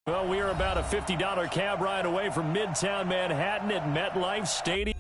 Well, we are about a $50 cab ride away from Midtown Manhattan at MetLife Stadium.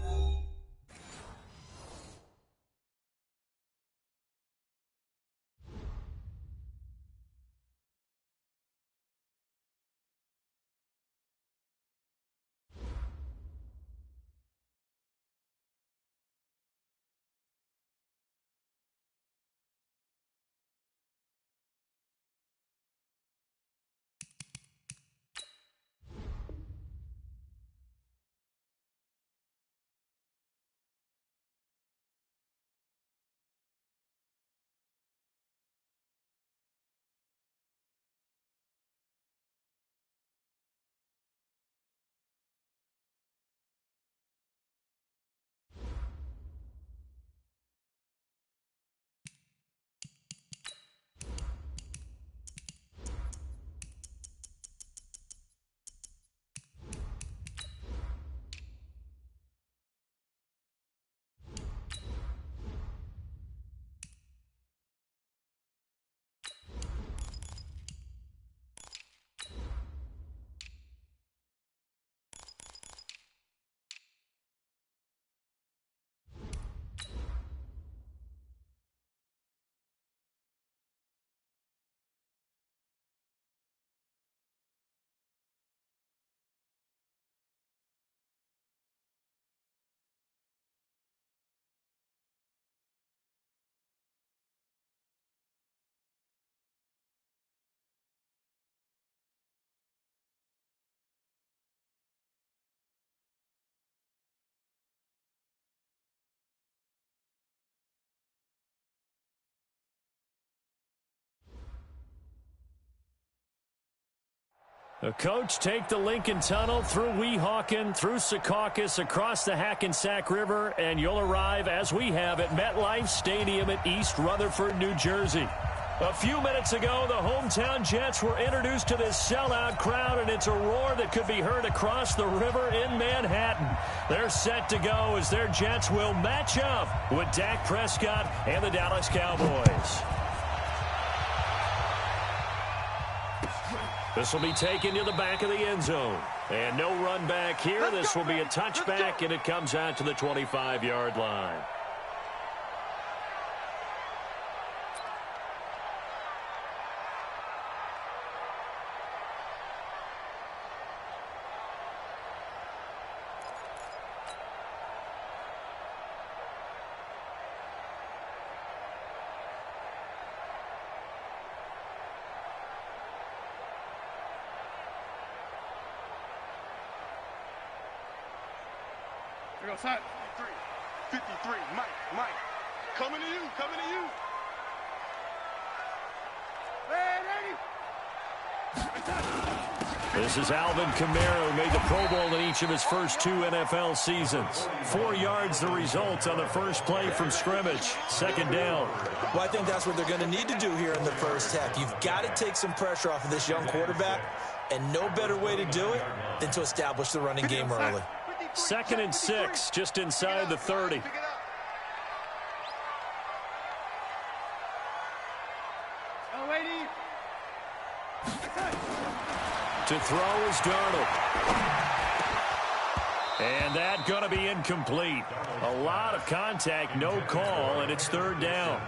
The coach take the Lincoln Tunnel through Weehawken, through Secaucus, across the Hackensack River, and you'll arrive, as we have, at MetLife Stadium at East Rutherford, New Jersey. A few minutes ago, the hometown Jets were introduced to this sellout crowd, and it's a roar that could be heard across the river in Manhattan. They're set to go as their Jets will match up with Dak Prescott and the Dallas Cowboys. This will be taken to the back of the end zone. And no run back here. This will be a touchback, and it comes out to the 25-yard line. Here goes, 53, Mike, coming to you. This is Alvin Kamara, who made the Pro Bowl in each of his first 2 NFL seasons. 4 yards the result on the first play from scrimmage. Second down. Well, I think that's what they're going to need to do here in the first half. You've got to take some pressure off of this young quarterback, and no better way to do it than to establish the running game early. 2nd and 6, just inside the 30. To throw is Darnold. And that going to be incomplete. A lot of contact, no call, and it's 3rd down.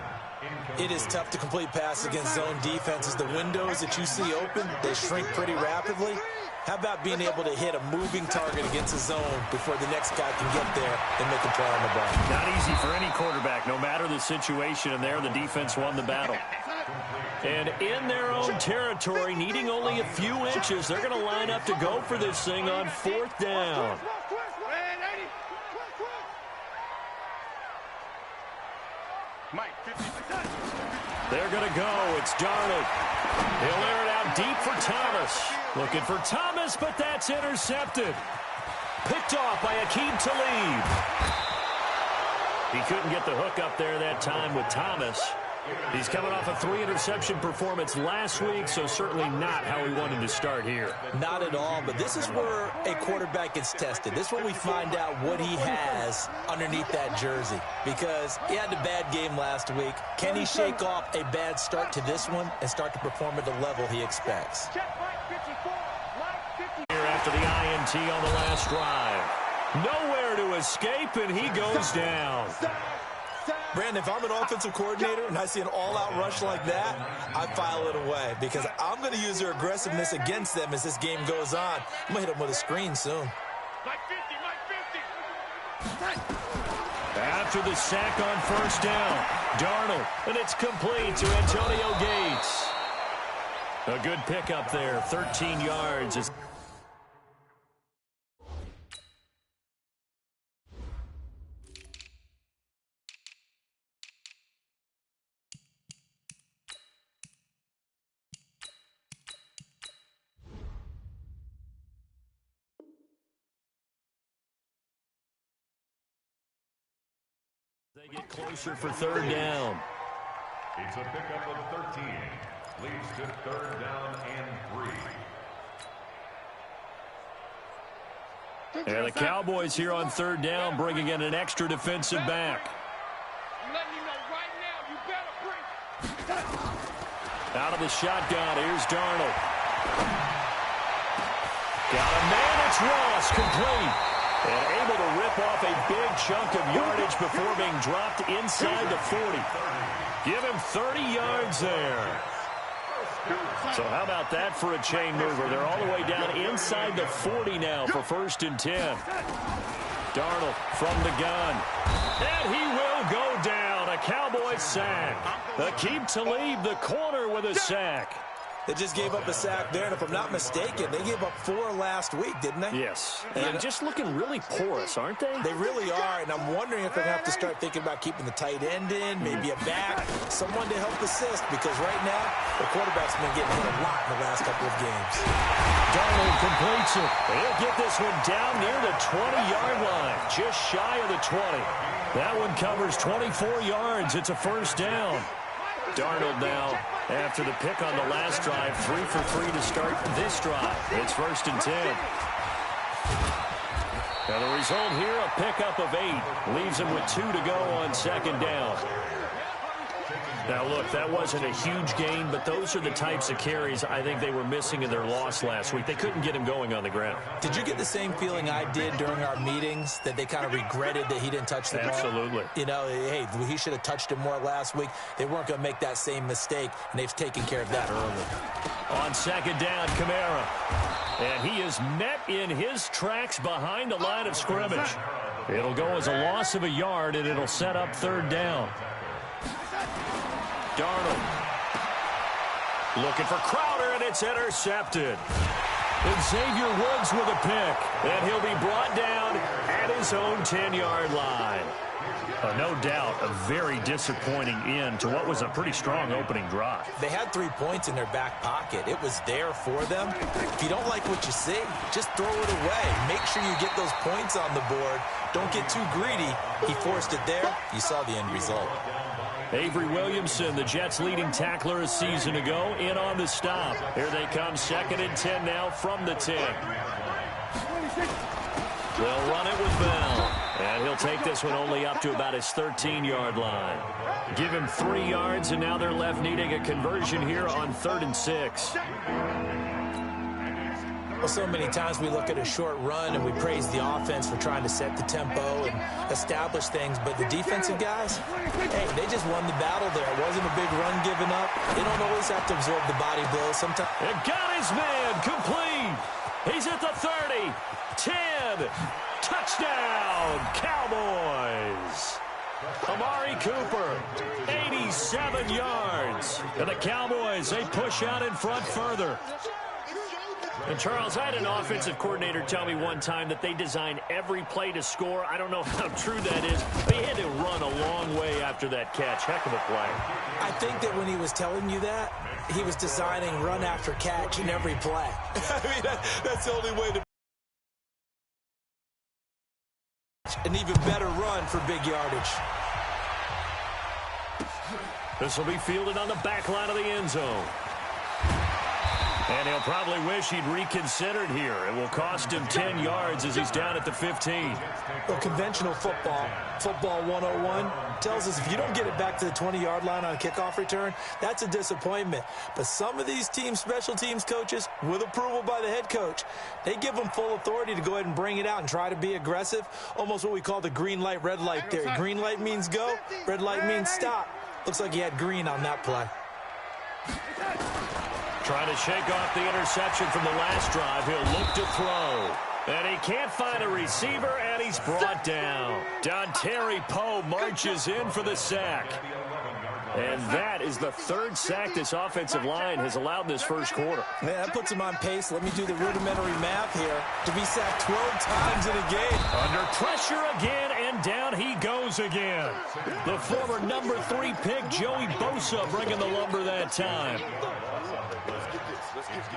It is tough to complete passes against zone defenses. The windows that you see open, they shrink pretty rapidly. How about being able to hit a moving target against a zone before the next guy can get there and make a play on the ball? Not easy for any quarterback, no matter the situation, and there the defense won the battle. And in their own territory, needing only a few inches, they're going to line up to go for this thing on 4th down. They're going to go. It's Darnold. He'll air it out deep for Thomas. Looking for Thomas, but that's intercepted. Picked off by Aqib Talib. He couldn't get the hook up there that time with Thomas. He's coming off a 3-interception performance last week, so certainly not how he wanted to start here. Not at all, but this is where a quarterback gets tested. This is where we find out what he has underneath that jersey, because he had a bad game last week. Can he shake off a bad start to this one and start to perform at the level he expects? after the INT on the last drive. Nowhere to escape, and he goes down. Brandon, if I'm an offensive coordinator and I see an all-out rush like that, I file it away because I'm going to use their aggressiveness against them as this game goes on. I'm going to hit them with a screen soon. After the sack on first down, Darnold, and it's complete to Antonio Gates. A good pickup there, 13 yards. They get closer for third down. It's a pickup of 13. Leads to third down and 3. And the Cowboys here on third down, bringing in an extra defensive back. Out of the shotgun, here's Darnold. Got a man, it's Ross, complete. And able to rip off a big chunk of yardage before being dropped inside the 40. Give him 30 yards there. So how about that for a chain mover? They're all the way down inside the 40 now for 1st and 10. Darnold from the gun. And he will go down. A Cowboy sack. Aqib Talib, the corner, with a sack. They just gave up a sack there, and if I'm not mistaken, they gave up 4 last week, didn't they? Yes. And just looking really porous, aren't they? They really are, and I'm wondering if they're going to have to start thinking about keeping the tight end in, maybe a back, someone to help assist, because right now, the quarterback's been getting hit a lot in the last couple of games. Darnold completes it. He'll get this one down near the 20-yard line, just shy of the 20. That one covers 24 yards. It's a first down. Darnold now, after the pick on the last drive, 3 for 3 to start this drive. It's 1st and 10. And the result here, a pickup of 8. Leaves him with 2 to go on 2nd down. Now, look, that wasn't a huge gain, but those are the types of carries I think they were missing in their loss last week. They couldn't get him going on the ground. Did you get the same feeling I did during our meetings, that they kind of regretted that he didn't touch the ball? Absolutely. You know, hey, he should have touched him more last week. They weren't going to make that same mistake, and they've taken care of that early. On 2nd down, Kamara. And he is met in his tracks behind the line of scrimmage. It'll go as a loss of a yard, and it'll set up 3rd down. Darnold looking for Crowder, and it's intercepted. Xavier Woods with a pick, and he'll be brought down at his own 10-yard line. No doubt a very disappointing end to what was a pretty strong opening drive. They had 3 points in their back pocket. It was there for them. If you don't like what you see, just throw it away. Make sure you get those points on the board. Don't get too greedy. He forced it there. You saw the end result. Avery Williamson, the Jets' leading tackler a season ago, in on the stop. Here they come, 2nd and 10 now from the 10. They'll run it with Bell. And he'll take this one only up to about his 13-yard line. Give him 3 yards, and now they're left needing a conversion here on 3rd and 6. Well, so many times we look at a short run and we praise the offense for trying to set the tempo and establish things, but the defensive guys, hey, they just won the battle there. It wasn't a big run given up. They don't always have to absorb the body blows. Sometimes. It got his man complete. He's at the 30, 10, touchdown, Cowboys. Amari Cooper, 87 yards. And the Cowboys, they push out in front further. And, Charles, I had an offensive coordinator tell me one time that they design every play to score. I don't know how true that is, but he had to run a long way after that catch. Heck of a play. I think that when he was telling you that, he was designing run after catch in every play. I mean, that's the only way to. An even better run for big yardage. This will be fielded on the back line of the end zone. And he'll probably wish he'd reconsidered here. It will cost him 10 yards as he's down at the 15. Well, conventional football 101, tells us if you don't get it back to the 20-yard line on a kickoff return, that's a disappointment. But some of these team special teams coaches, with approval by the head coach, they give them full authority to go ahead and bring it out and try to be aggressive, almost what we call the green light, red light theory. Green light means go, red light means stop. Looks like he had green on that play. Trying to shake off the interception from the last drive. He'll look to throw. And he can't find a receiver, and he's brought down. Dontari Poe marches in for the sack. And that is the third sack this offensive line has allowed this first quarter. Yeah, that puts him on pace. Let me do the rudimentary math here. To be sacked 12 times in a game. Under pressure again, and down he goes again. The former number 3 pick, Joey Bosa, bringing the lumber that time. Let's get this. Let's get this.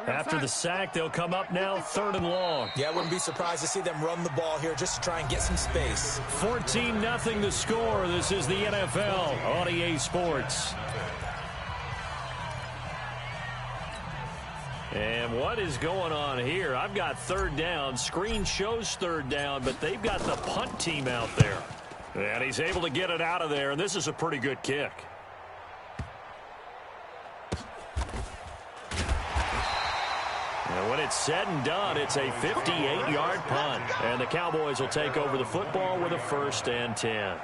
After the sack, they'll come up now 3rd and long. Yeah, I wouldn't be surprised to see them run the ball here just to try and get some space. 14-0 the score. This is the NFL on EA Sports. And what is going on here? I've got 3rd down. Screen shows 3rd down, but they've got the punt team out there. And he's able to get it out of there, and this is a pretty good kick. And when it's said and done, it's a 58-yard punt. And the Cowboys will take over the football with a 1st and 10.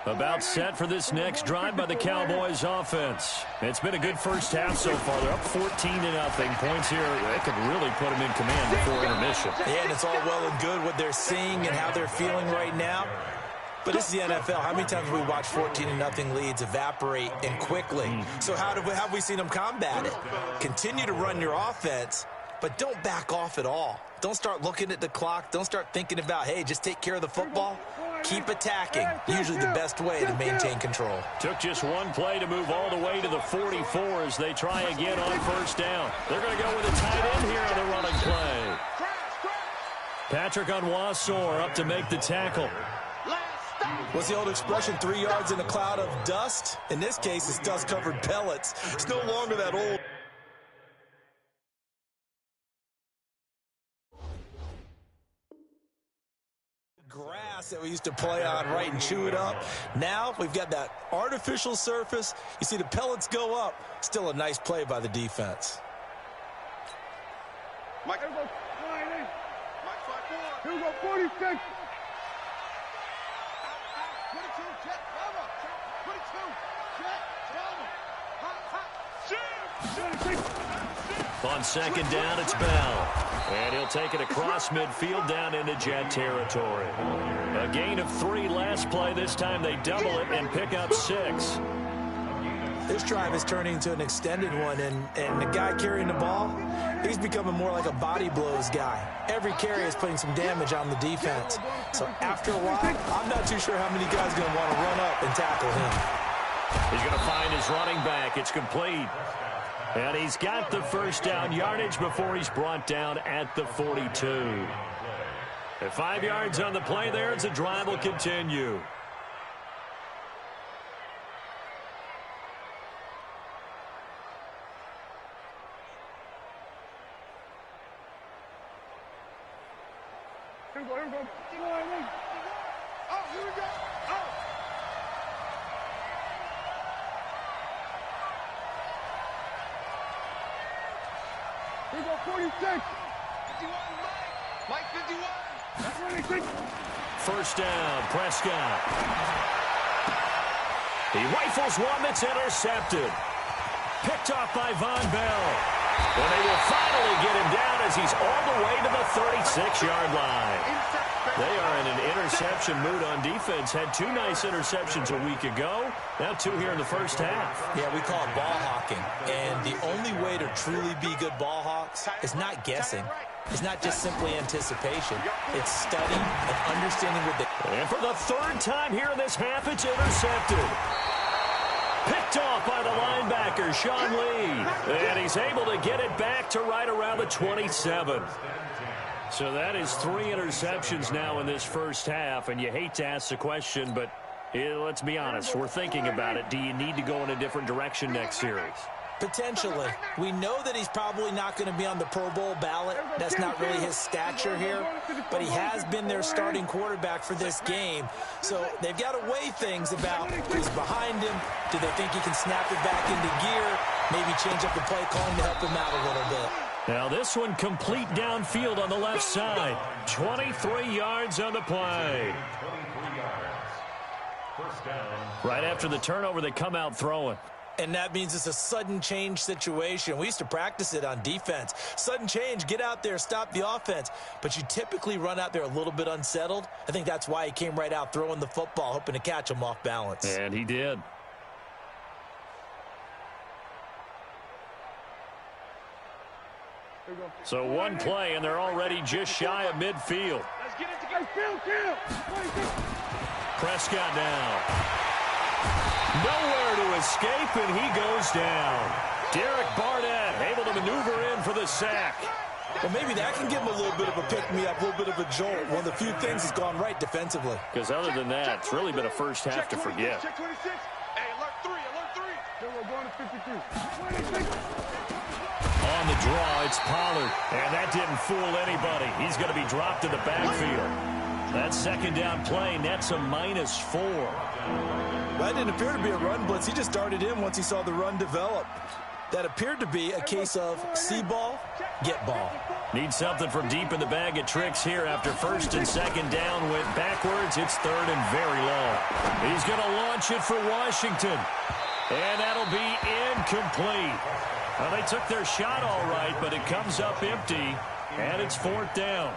About set for this next drive by the Cowboys offense. It's been a good first half so far. They're up 14-0. Points here, they could really put them in command before intermission. Yeah, and it's all well and good what they're seeing and how they're feeling right now. But this is the NFL. How many times have we watched 14-0 leads evaporate and quickly? So how have we seen them combat it? Continue to run your offense, but don't back off at all. Don't start looking at the clock. Don't start thinking about, hey, just take care of the football. Keep attacking. Usually the best way to maintain control. Took just one play to move all the way to the 44 as they try again on 1st down. They're going to go with a tight end here on the running play. Patrick Onwuasor up to make the tackle. What's the old expression, 3 yards in a cloud of dust? In this case, it's dust-covered pellets. It's no longer that old. Grass that we used to play on, right, and chew it up. Now we've got that artificial surface. You see the pellets go up. Still a nice play by the defense. Mike. Mike 5-4. Here we go, 46. 22, jet, cover. 22, jet, cover. On 2nd down, it's Bell. And he'll take it across midfield down into Jet territory. A gain of 3 last play. This time they double it and pick up 6. This drive is turning into an extended one, and the guy carrying the ball, he's becoming more like a body blows guy. Every carry is putting some damage on the defense. So after a while, I'm not too sure how many guys are going to want to run up and tackle him. He's going to find his running back. It's complete. And he's got the 1st down yardage before he's brought down at the 42. At 5 yards on the play there, the drive will continue. Here we go, here we go. Oh, here we go. Oh. Here we go, 46. 51, Mike. Mike 51. 1st down, Prescott. He rifles one that's intercepted. Picked off by Von Bell. And they will finally get him down as he's all the way to the 36-yard line. They are in an interception mood on defense. Had 2 nice interceptions a week ago. Now 2 here in the first half. Yeah, we call it ball hawking. And the only way to truly be good ball hawks is not guessing. It's not just simply anticipation. It's study and understanding what they... And for the 3rd time here in this half, it's intercepted. Picked off by the linebacker, Sean Lee. And he's able to get it back to right around the 27. So that is 3 interceptions now in this first half. And you hate to ask the question, but let's be honest. We're thinking about it. Do you need to go in a different direction next series? Potentially. We know that he's probably not going to be on the Pro Bowl ballot. That's not really his stature here. But he has been their starting quarterback for this game. So they've got to weigh things about who's behind him. Do they think he can snap it back into gear? Maybe change up the play calling to help him out a little bit. Now this one complete downfield on the left side. 23 yards on the play. 23 yards. First down. Right after the turnover, they come out throwing. And that means it's a sudden change situation. We used to practice it on defense. Sudden change, get out there, stop the offense. But you typically run out there a little bit unsettled. I think that's why he came right out throwing the football, hoping to catch him off balance. And he did. So one play, and they're already just shy of midfield. Prescott now. Nowhere to escape, and he goes down. Derek Barnett able to maneuver in for the sack. Well, maybe that can give him a little bit of a pick-me-up, a little bit of a jolt. One of the few things that's gone right defensively. Because other than that, it's really been a first half to forget. Check 26. Hey, alert 3, alert 3. We're going to 53. On the draw, it's Pollard. And that didn't fool anybody. He's going to be dropped in the backfield. That second down play nets a -4. Well, that didn't appear to be a run blitz. He just darted in once he saw the run develop. That appeared to be a case of see ball, get ball. Need something from deep in the bag of tricks here after first and second down went backwards. It's 3rd and very long. He's going to launch it for Washington. And that'll be incomplete. Well, they took their shot all right, but it comes up empty, and it's 4th down.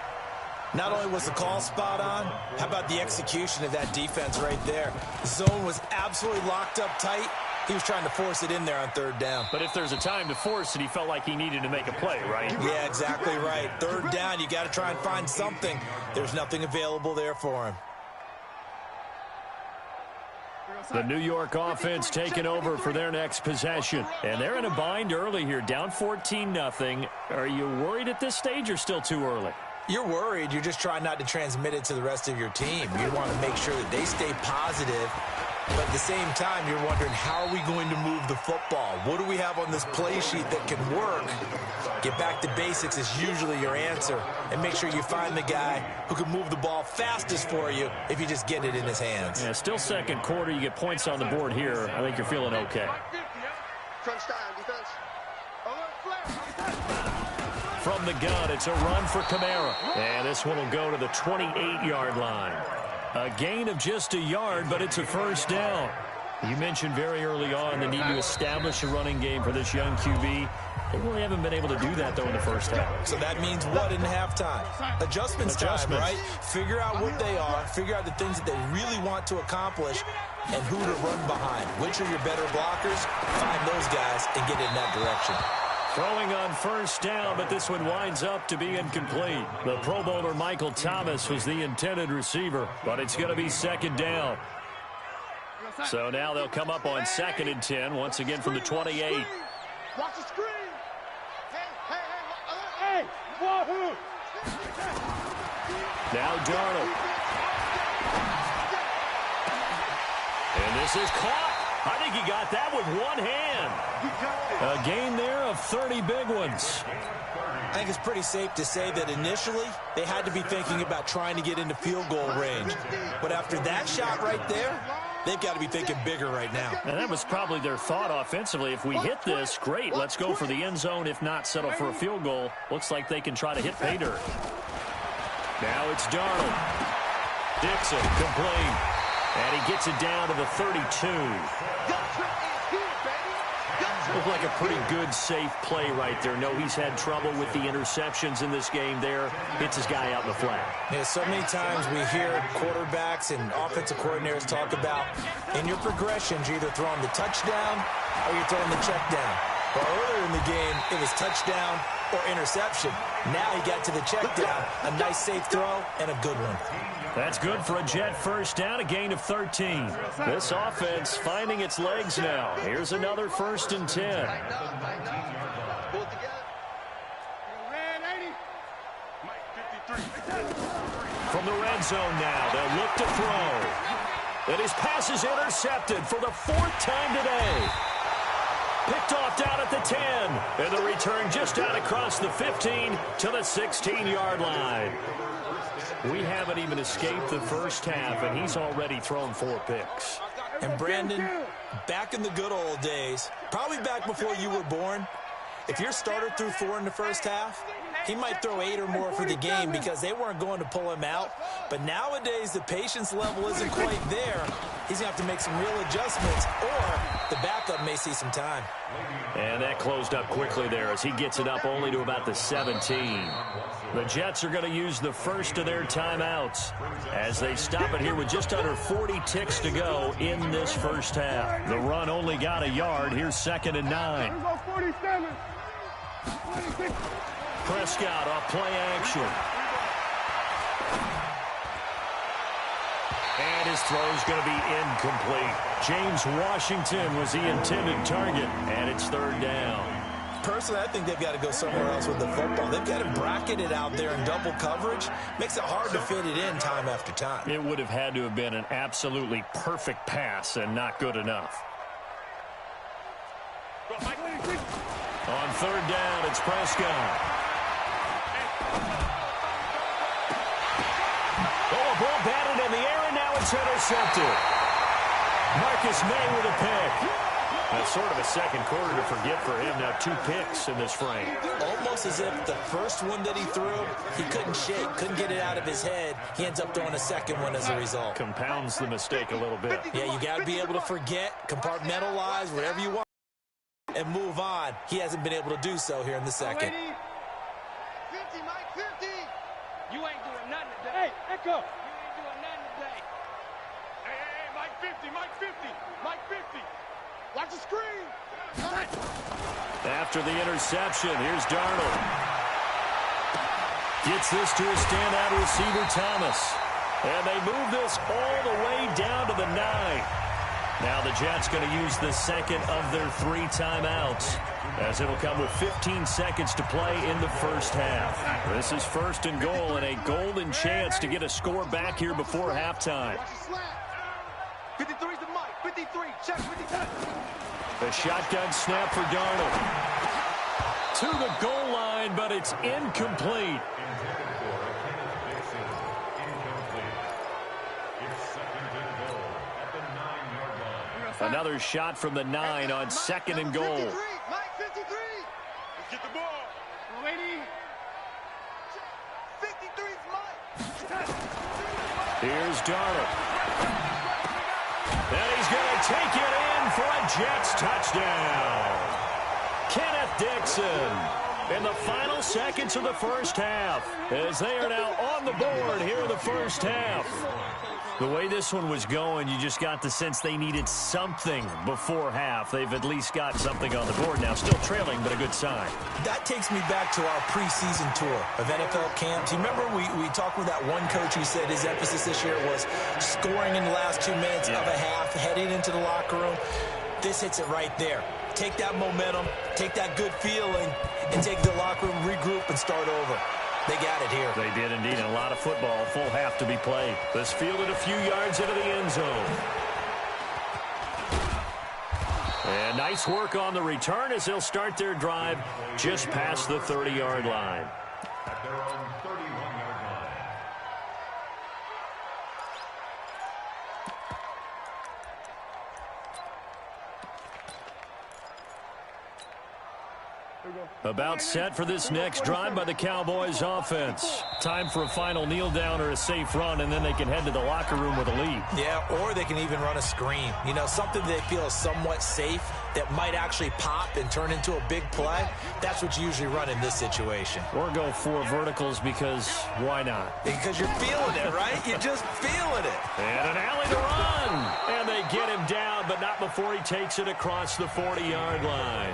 Not only was the call spot on, how about the execution of that defense right there? The zone was absolutely locked up tight. He was trying to force it in there on 3rd down. But if there's a time to force it, he felt like he needed to make a play, right? Yeah, exactly right. 3rd down, you got to try and find something. There's nothing available there for him. The New York offense taking over for their next possession. And they're in a bind early here, down 14-0. Are you worried at this stage or still too early? You're worried. You're just trying not to transmit it to the rest of your team. You want to make sure that they stay positive. But at the same time, you're wondering, how are we going to move the football? What do we have on this play sheet that can work? Get back to basics is usually your answer. And make sure you find the guy who can move the ball fastest for you if you just get it in his hands. Yeah, still second quarter. You get points on the board here. I think you're feeling okay. Crunch time, defense. Alert, flare. From the gun, it's a run for Kamara. And this one will go to the 28-yard line. A gain of just a yard, but it's a first down. You mentioned very early on the need to establish a running game for this young QB. They really haven't been able to do that, though, in the first half. So that means what in halftime? Adjustments time, right? Figure out what they are, figure out the things that they really want to accomplish, and who to run behind. Which are your better blockers? Find those guys and get in that direction. Throwing on first down, but this one winds up to be incomplete. The Pro Bowler Michael Thomas was the intended receiver, but it's going to be second down. So now they'll come up on 2nd and 10, once again from the 28. Watch the screen. Hey, Wahoo! Now Darnold. And this is caught. I think he got that with one hand. A gain there of 30 big ones. I think it's pretty safe to say that initially they had to be thinking about trying to get into field goal range. But after that shot right there, they've got to be thinking bigger right now. And that was probably their thought offensively. If we hit this, great. Let's go for the end zone. If not, settle for a field goal. Looks like they can try to hit pay dirt. Now it's Darnold. Dixon complete. And he gets it down to the 32. Looked like a pretty good, safe play right there. No, he's had trouble with the interceptions in this game there. Hits his guy out in the flat. Yeah, so many times we hear quarterbacks and offensive coordinators talk about in your progressions, you're either throwing the touchdown or you're throwing the check down. But earlier in the game, it was touchdown or interception. Now he got to the check down. A nice, safe throw and a good one. That's good for a Jet first down, a gain of 13. This offense finding its legs now. Here's another 1st and 10. From the red zone now, they'll look to throw. And his pass is intercepted for the 4th time today. Picked off down at the 10. And the return just out across the 15 to the 16-yard line. We haven't even escaped the first half, and he's already thrown 4 picks. And Brandon, back in the good old days, probably back before you were born, if your starter threw 4 in the first half, he might throw 8 or more for the game because they weren't going to pull him out. But nowadays, the patience level isn't quite there. He's going to have to make some real adjustments, or the backup may see some time. And that closed up quickly there as he gets it up only to about the 17. The Jets are going to use the first of their timeouts as they stop it here with just under 40 ticks to go in this first half. The run only got a yard. Here's 2nd and 9. Prescott off play action. And his throw's going to be incomplete. James Washington was the intended target, and it's 3rd down. Personally, I think they've got to go somewhere else with the football. They've got to bracket it out there in double coverage. Makes it hard to fit it in time after time. It would have had to have been an absolutely perfect pass and not good enough. On 3rd down, it's Prescott. Oh, a ball batted in the air, and now it's intercepted. Marcus May with a pick. That's sort of a second quarter to forget for him. Now 2 picks in this frame. Almost as if the first one that he threw, he couldn't shake, couldn't get it out of his head. He ends up throwing a second one as a result. Compounds the mistake a little bit. Yeah, you got to be able to forget, compartmentalize, whatever you want, and move on. He hasn't been able to do so here in the second. 50, Mike, 50. You ain't doing nothing today. Hey, Echo. You ain't doing nothing today. Hey, Mike 50, Mike 50, Mike 50. Watch the screen. After the interception, here's Darnold. Gets this to his standout receiver, Thomas. And they move this all the way down to the 9. Now the Jets going to use the second of their 3 timeouts, as it'll come with 15 seconds to play in the first half. This is 1st and goal and a golden chance to get a score back here before halftime. 53's the Mike. 53. Check 53. The shotgun snap for Darnold. To the goal line, but it's incomplete. Another shot from the 9 on 2nd and goal. 53. Mike 53. Let's get the ball. 53's Mike. Here's Darnold. And he's going to take it in for a Jets touchdown. Kenneth Dixon in the final seconds of the first half, as they are now on the board here in the first half. The way this one was going, you just got the sense they needed something before half. They've at least got something on the board now. Still trailing, but a good sign. That takes me back to our preseason tour of NFL camps. You remember we talked with that one coach who said his emphasis this year was scoring in the last 2 minutes of a half, heading into the locker room. This hits it right there. Take that momentum, take that good feeling, and take the locker room, regroup, and start over. They got it here. They did indeed. A lot of football, full half to be played. This fielded a few yards into the end zone. And nice work on the return as they'll start their drive just past the 30-yard line. At their own 31-yard line. About set for this next drive by the Cowboys offense. Time for a final kneel down or a safe run, and then they can head to the locker room with a lead. Yeah, or they can even run a screen. You know, something they feel is somewhat safe that might actually pop and turn into a big play, that's what you usually run in this situation. Or go 4 verticals because why not? Because you're feeling it, right? You're just feeling it. And an alley to run. And they get him down, but not before he takes it across the 40-yard line.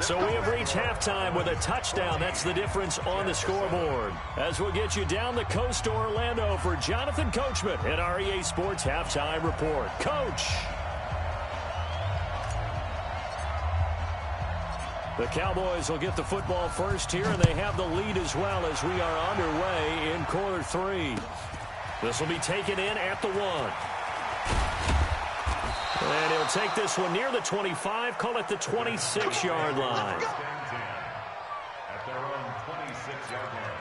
So we have reached halftime with a touchdown. That's the difference on the scoreboard. As we'll get you down the coast to Orlando for Jonathan Coachman at our EA Sports Halftime Report. Coach. The Cowboys will get the football first here, and they have the lead as well as we are underway in quarter 3. This will be taken in at the 1. And he'll take this one near the 25, call it the 26-yard line. At their own 26-yard line.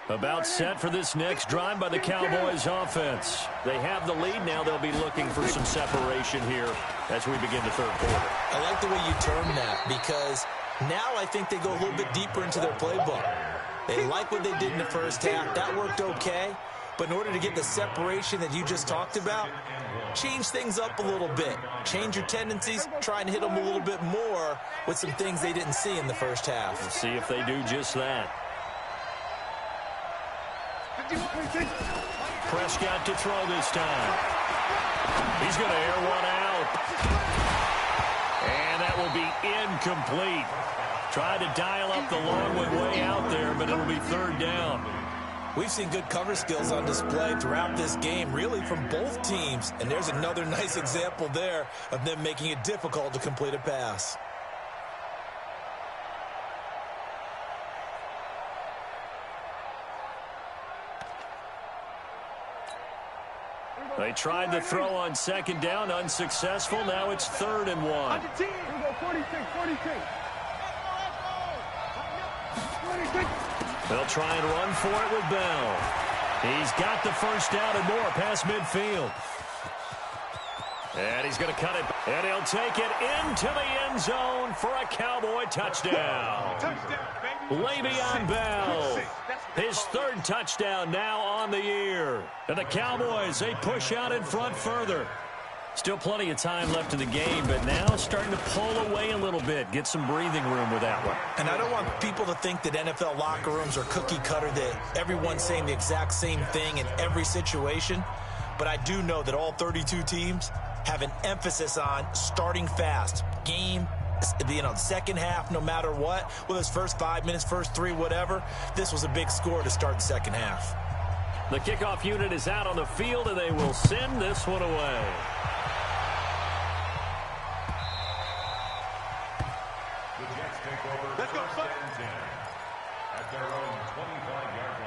About set for this next drive by the Cowboys offense. They have the lead. Now they'll be looking for some separation here as we begin the third quarter. I like the way you term that because now I think they go a little bit deeper into their playbook. They like what they did in the first half. That worked okay. But in order to get the separation that you just talked about, change things up a little bit. Change your tendencies, try and hit them a little bit more with some things they didn't see in the first half. We'll see if they do just that. Prescott to throw this time. He's going to air one out. And that will be incomplete. Tried to dial up the long one way out there, but it'll be third down. We've seen good cover skills on display throughout this game, really from both teams. And there's another nice example there of them making it difficult to complete a pass. They tried to throw on second down, unsuccessful. Now it's 3rd and 1. They'll try and run for it with Bell. He's got the first down and more past midfield. And he's going to cut it. And he'll take it into the end zone for a Cowboy touchdown. Le'Veon Bell. His 3rd touchdown now on the year. And the Cowboys, they push out in front further. Still plenty of time left in the game, but now starting to pull away a little bit. Get some breathing room with that one. And I don't want people to think that NFL locker rooms are cookie cutter, that everyone's saying the exact same thing in every situation. But I do know that all 32 teams have an emphasis on starting fast. Game, second half, no matter what. Whether it's first 5 minutes, first 3, whatever. This was a big score to start the second half. The kickoff unit is out on the field, and they will send this one away. Let's go, son. At their own 25-yard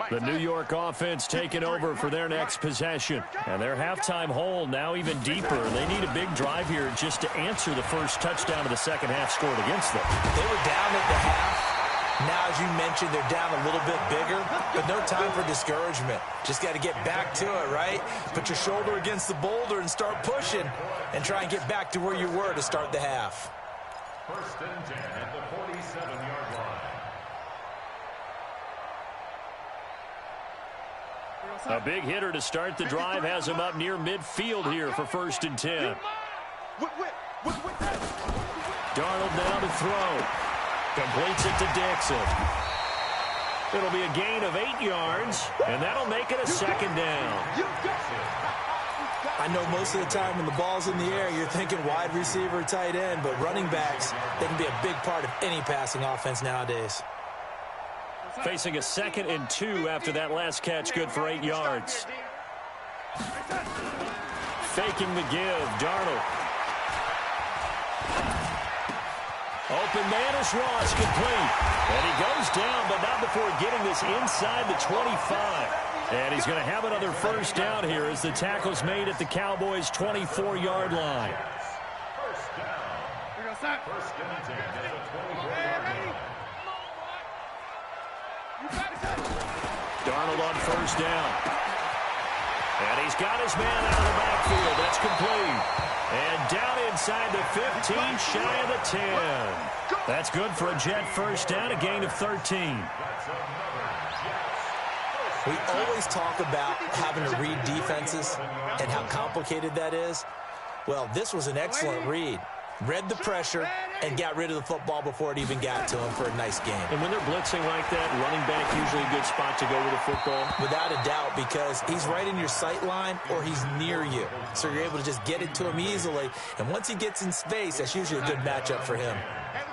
line. The New York offense taking over for their next possession. And their halftime hold now even deeper. They need a big drive here just to answer the first touchdown of the second half scored against them. They were down at the half. Now, as you mentioned, they're down a little bit bigger, but no time for discouragement. Just got to get back to it, right? Put your shoulder against the boulder and start pushing and try and get back to where you were to start the half. 1st and 10 at the 47-yard line. A big hitter to start the drive has him up near midfield here for 1st and 10. Darnold now to throw. Completes it to Dixon. It'll be a gain of 8 yards, and that'll make it a second down. I know most of the time when the ball's in the air, you're thinking wide receiver, tight end, but running backs, they can be a big part of any passing offense nowadays. Facing a 2nd and 2 after that last catch, good for 8 yards. Faking the give, Darnold. Open man is Ross, complete. And he goes down, but not before getting this inside the 25. And he's going to have another first down here as the tackle's made at the Cowboys' 24-yard line. First down. 1st and 10 at the 24-yard line. Darnold on first down. And he's got his man out of the backfield. That's complete. And down inside the 15, shy of the 10. That's good for a Jet first down, a gain of 13. We always talk about having to read defenses and how complicated that is. Well, this was an excellent read. Read the pressure and got rid of the football before it even got to him for a nice game. And when they're blitzing like that, running back usually a good spot to go with the football? Without a doubt, because he's right in your sight line or he's near you. So you're able to just get it to him easily. And once he gets in space, that's usually a good matchup for him.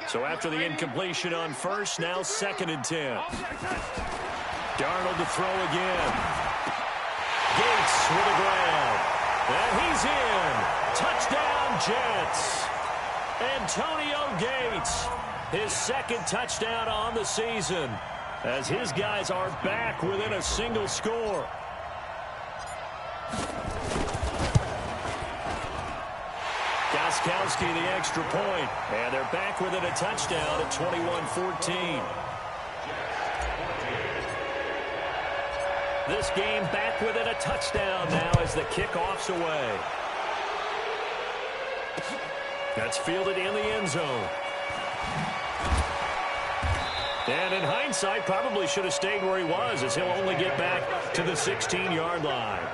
So after the incompletion on first, now 2nd and 10. Darnold to throw again. Gates with a grab. And he's in. Touchdown, Jets. Antonio Gates, his 2nd touchdown on the season, as his guys are back within a single score. Gostkowski the extra point, and they're back within a touchdown at 21-14. This game back within a touchdown now as the kickoff's away. That's fielded in the end zone. And in hindsight, probably should have stayed where he was, as he'll only get back to the 16-yard line.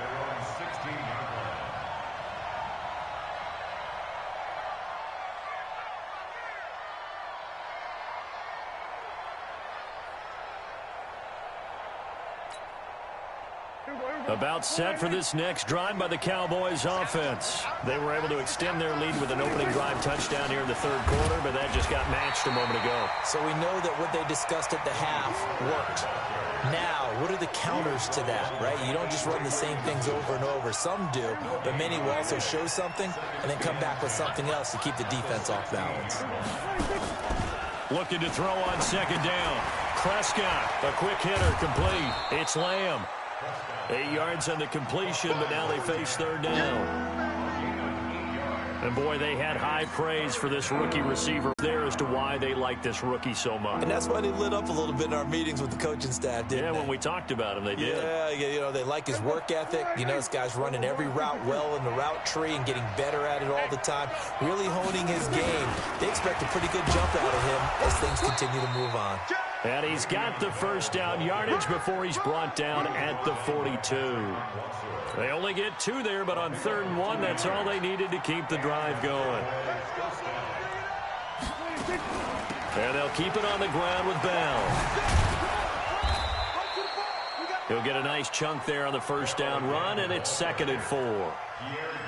About set for this next drive by the Cowboys offense. They were able to extend their lead with an opening drive touchdown here in the 3rd quarter, but that just got matched a moment ago. So we know that what they discussed at the half worked. Now, what are the counters to that, right? You don't just run the same things over and over. Some do, but many will also show something and then come back with something else to keep the defense off balance. Looking to throw on 2nd down. Prescott, a quick hitter, complete. It's Lamb. 8 yards on the completion, but now they face 3rd down. And, boy, they had high praise for this rookie receiver there as to why they like this rookie so much. And that's why they lit up a little bit in our meetings with the coaching staff, didn't they? When we talked about him, they did. Yeah, you know, they like his work ethic. You know, this guy's running every route well in the route tree and getting better at it all the time, really honing his game. They expect a pretty good jump out of him as things continue to move on. And he's got the first down yardage before he's brought down at the 42. They only get 2 there, but on 3rd and 1, that's all they needed to keep the drive going. And they'll keep it on the ground with Bell. He'll get a nice chunk there on the first down run, and it's 2nd and 4.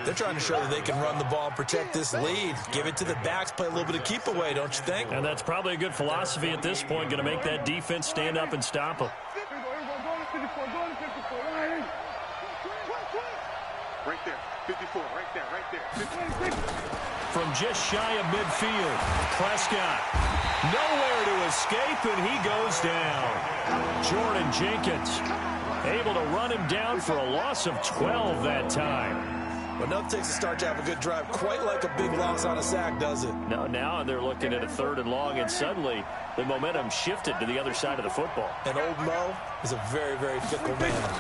They're trying to show that they can run the ball and protect this lead. Give it to the backs, play a little bit of keep away, don't you think? And that's probably a good philosophy at this point, going to make that defense stand up and stop them. Right there, 54, right there, 54. From just shy of midfield, Prescott nowhere to escape, and he goes down. Jordan Jenkins able to run him down for a loss of 12 that time. But nothing takes a start to have a good drive quite like a big loss on a sack, does it? No, now they're looking at a 3rd and long, and suddenly the momentum shifted to the other side of the football. And old Mo is a very, very fickle man.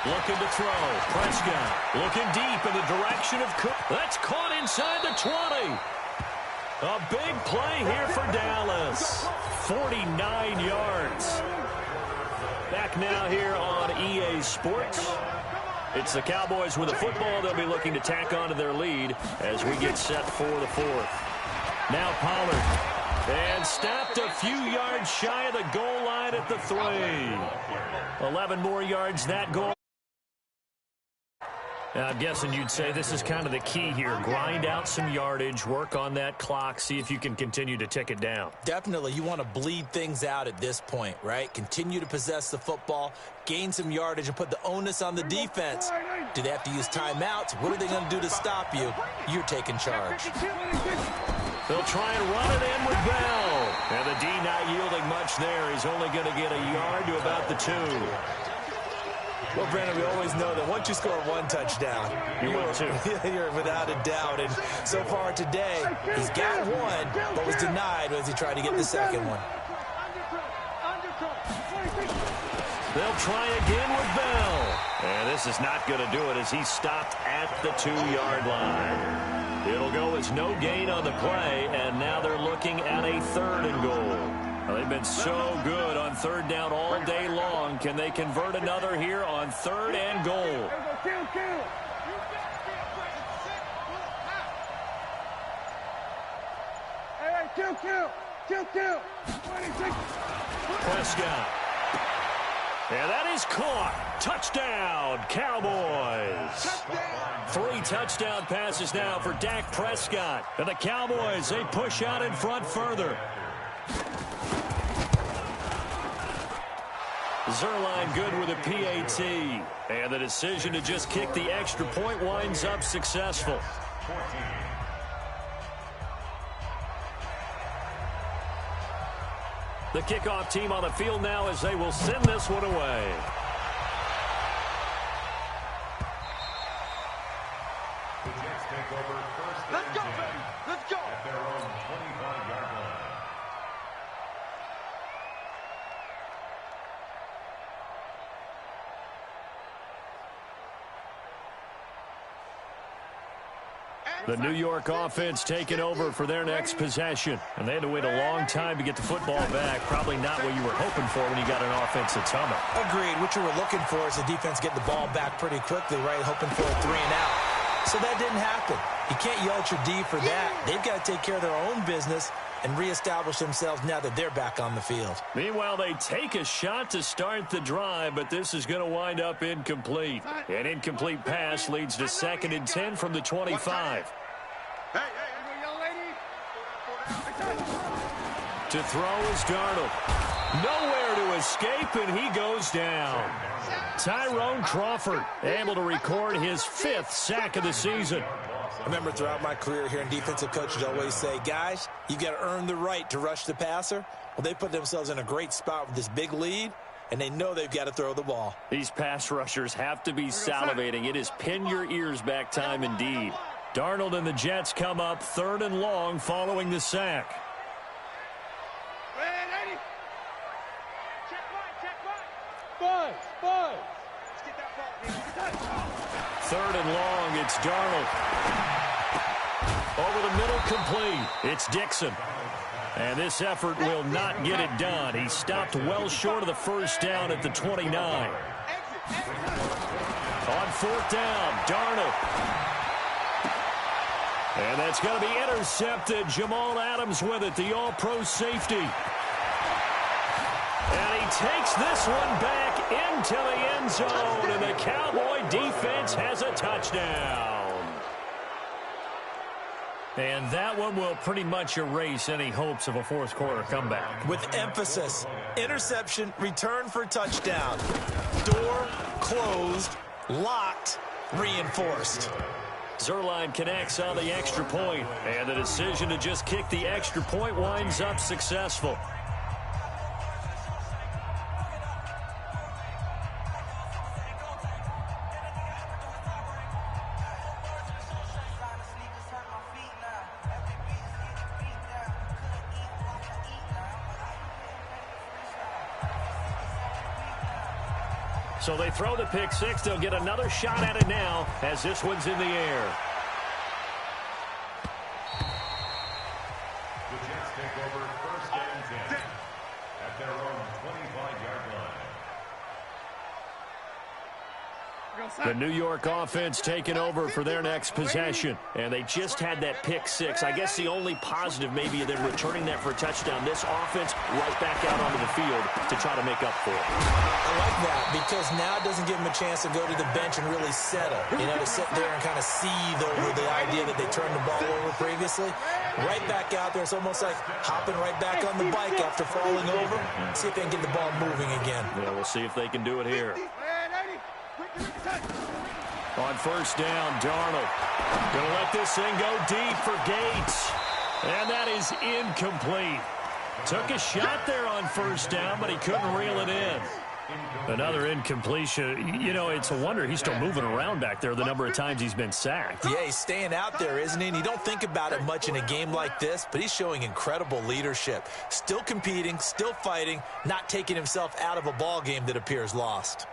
Looking to throw. Prescott looking deep in the direction of Cook. That's caught inside the 20. A big play here for Dallas. 49 yards. Back now here on EA Sports. It's the Cowboys with the football. They'll be looking to tack on to their lead as we get set for the 4th. Now Pollard. And stopped a few yards shy of the goal line at the 3. 11 more yards that goal. I'm guessing you'd say this is kind of the key here. Grind out some yardage, work on that clock, see if you can continue to tick it down. Definitely. You want to bleed things out at this point, right? Continue to possess the football, gain some yardage, and put the onus on the defense. Do they have to use timeouts? What are they going to do to stop you? You're taking charge. They'll try and run it in with Bell. And the D not yielding much there. He's only going to get a yard to about the 2. Well, Brandon, we always know that once you score 1 touchdown, you're without a doubt. And so far today, he's got 1, but was denied as he tried to get the 2nd one. They'll try again with Bell. And this is not going to do it as he stopped at the 2-yard line. It'll go as no gain on the play, and now they're looking at a 3rd and goal. Well, they've been so good on 3rd down all day long. Can they convert another here on 3rd and goal? Kill. 26. Prescott. And that is caught. Touchdown, Cowboys. 3 touchdown passes now for Dak Prescott. And the Cowboys, they push out in front further. Zerline good with a PAT. And the decision to just kick the extra point winds up successful. The kickoff team on the field now as they will send this one away. The Jets take over 1st Let's and go, 10 baby. Let's go. at their own 25-yard line. The New York offense taking over for their next possession. And they had to wait a long time to get the football back. Probably not what you were hoping for when you got an offense that's humming. Agreed. What you were looking for is the defense getting the ball back pretty quickly, right? Hoping for a 3 and out. So that didn't happen. You can't yell at your D for that. They've got to take care of their own business and reestablish themselves now that they're back on the field. Meanwhile, they take a shot to start the drive, but this is going to wind up incomplete. An incomplete pass leads to 2nd and 10 from the 25. Hey, young lady. To throw is Darnold. Nowhere to escape, and he goes down. Tyrone Crawford able to record his 5th sack of the season. I remember throughout my career here in defensive coaches always say, guys, you got to earn the right to rush the passer. Well, they put themselves in a great spot with this big lead, and they know they've got to throw the ball. These pass rushers have to be salivating. It is pin your ears back time indeed. Darnold and the Jets come up 3rd and long following the sack. Buzz. 3rd and long, it's Darnold. Over the middle, complete. It's Dixon. And this effort will not get it done. He stopped well short of the 1st down at the 29. On 4th down, Darnold. And that's going to be intercepted. Jamal Adams with it, the all-pro safety. And he takes this one back into the end zone, and the Cowboy defense has a touchdown. And that one will pretty much erase any hopes of a 4th quarter comeback. With emphasis, interception, return for touchdown. Door closed, locked, reinforced. Zerline connects on the extra point, and the decision to just kick the extra point winds up successful. So they throw the pick 6. They'll get another shot at it now as this one's in the air. The Jets take over 1st and 10 at their own 25-yard line. The New York offense taking over for their next possession. And they just had that pick 6. I guess the only positive maybe than returning that for a touchdown. This offense right back out onto the field to try to make up for it. I like that because now it doesn't give them a chance to go to the bench and really settle. You know, to sit there and kind of seethe over the idea that they turned the ball over previously. Right back out there. It's almost like hopping right back on the bike after falling over. See if they can get the ball moving again. Yeah, we'll see if they can do it here. On 1st down, Darnold. Going to let this thing go deep for Gates. And that is incomplete. Took a shot there on 1st down, but he couldn't reel it in. Another incompletion. You know, it's a wonder he's still moving around back there the number of times he's been sacked. Yeah, he's staying out there, isn't he? And you don't think about it much in a game like this, but he's showing incredible leadership. Still competing, still fighting, not taking himself out of a ball game that appears lost.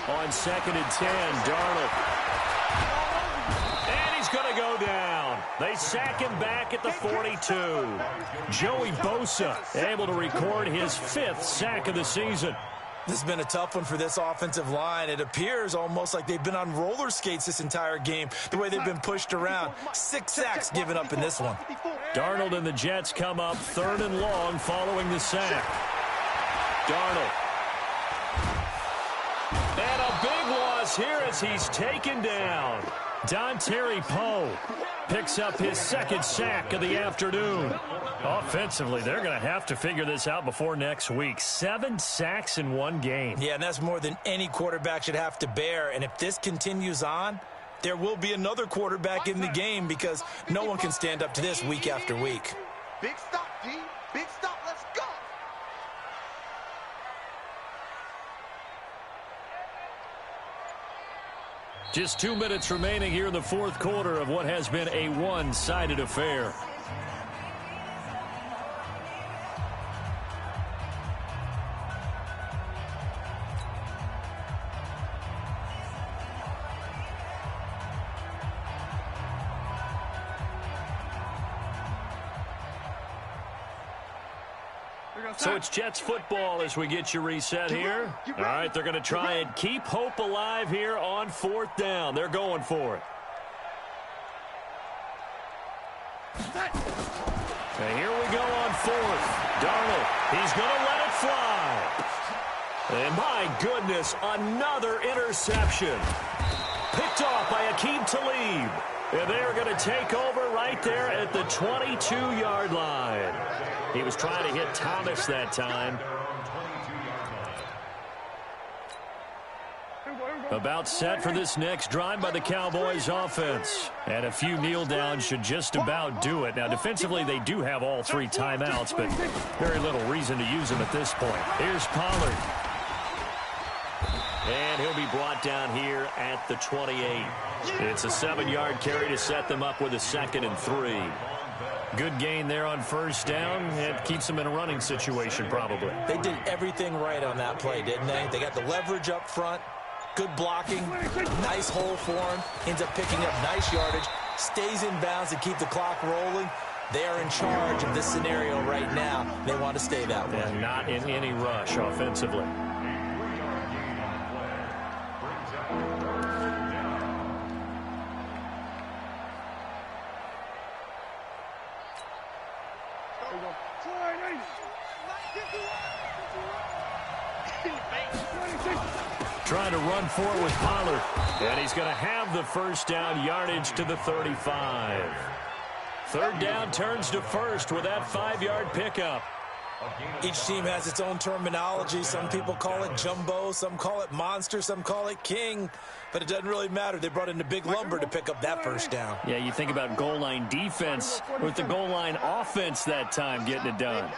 On 2nd and 10, Darnold. And he's going to go down. They sack him back at the 42. Joey Bosa able to record his 5th sack of the season. This has been a tough one for this offensive line. It appears almost like they've been on roller skates this entire game, the way they've been pushed around. 6 sacks given up in this one. Darnold and the Jets come up 3rd and long following the sack. Darnold. And a big loss here as he's taken down. Dontari Poe picks up his 2nd sack of the afternoon. Offensively, they're going to have to figure this out before next week. 7 sacks in one game. Yeah, and that's more than any quarterback should have to bear. And if this continues on, there will be another quarterback in the game because no one can stand up to this week after week. Big stop, D. Big stop. Let's go. Just 2 minutes remaining here in the 4th quarter of what has been a one-sided affair. So it's Jets football as we get you reset here. All right, they're going to try and keep hope alive here on 4th down. They're going for it. And here we go on 4th. Darnold, he's going to let it fly. And my goodness, another interception. Picked off by Akeem Talib. And they're going to take over right there at the 22-yard line. He was trying to hit Thomas that time. About set for this next drive by the Cowboys offense. And a few kneel downs should just about do it. Now, defensively, they do have all 3 timeouts, but very little reason to use them at this point. Here's Pollard. And he'll be brought down here at the 28. It's a 7-yard carry to set them up with a 2nd and 3. Good gain there on 1st down. It keeps them in a running situation probably. They did everything right on that play, didn't they? They got the leverage up front, good blocking, nice hole for him, ends up picking up nice yardage, stays in bounds to keep the clock rolling. They are in charge of this scenario right now. They want to stay that way. And not in any rush offensively. Trying to run for it with Pollard. And he's going to have the 1st down yardage to the 35. 3rd down turns to 1st with that 5-yard pickup. Each team has its own terminology. Some people call it jumbo, some call it monster, some call it king. But it doesn't really matter. They brought in the big lumber to pick up that 1st down. Yeah, you think about goal line defense with the goal line offense that time getting it done.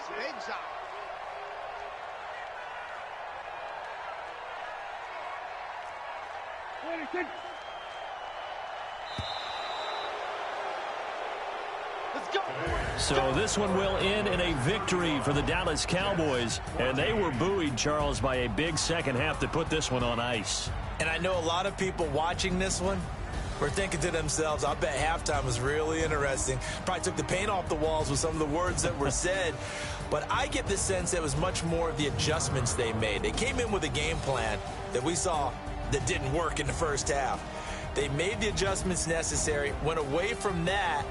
So this one will end in a victory for the Dallas Cowboys. And they were buoyed, Charles, by a big second half to put this one on ice. And I know a lot of people watching this one were thinking to themselves, I bet halftime was really interesting. Probably took the paint off the walls with some of the words that were said. But I get the sense it was much more of the adjustments they made. They came in with a game plan that we saw that didn't work in the 1st half. They made the adjustments necessary, went away from that,